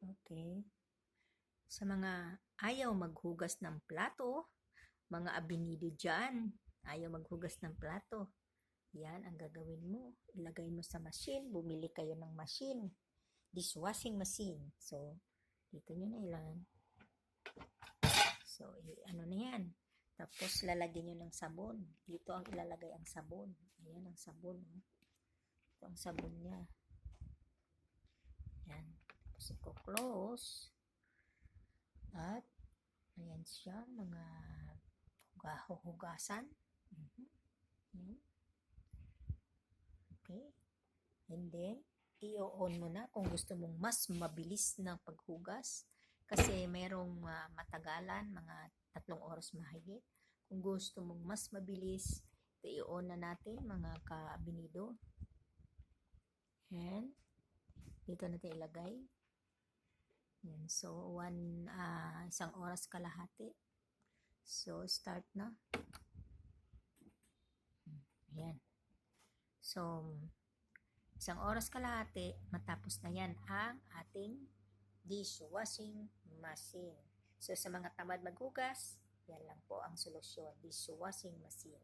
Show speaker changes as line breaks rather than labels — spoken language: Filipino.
Okay. Sa mga ayaw maghugas ng plato, mga abinido dyan, ayaw maghugas ng plato, yan ang gagawin mo. Ilagay mo sa machine, bumili kayo ng machine, dishwashing machine. So, dito nyo na ilan. So, ano na yan. Tapos, lalagyan nyo ng sabon. Dito ang ilalagay ang sabon. Ayan ang sabon. Ito ang sabon niya. Yan. Tapos, i-close. At, ayan siya, mga hugasan. Yan. Okay. And then, i-on mo na kung gusto mong mas mabilis na paghugas. Kasi merong matagalan, mga 3 oras mahigit. Kung gusto mong mas mabilis, i-on na natin mga ka-abinido. And, dito natin ilagay. Yan. So, 1 oras kalahati. So, start na. Yan. So, 1 oras kalahati, matapos na yan ang ating dishwashing machine. So, sa mga tamad maghugas, yan lang po ang solusyon, dishwashing machine.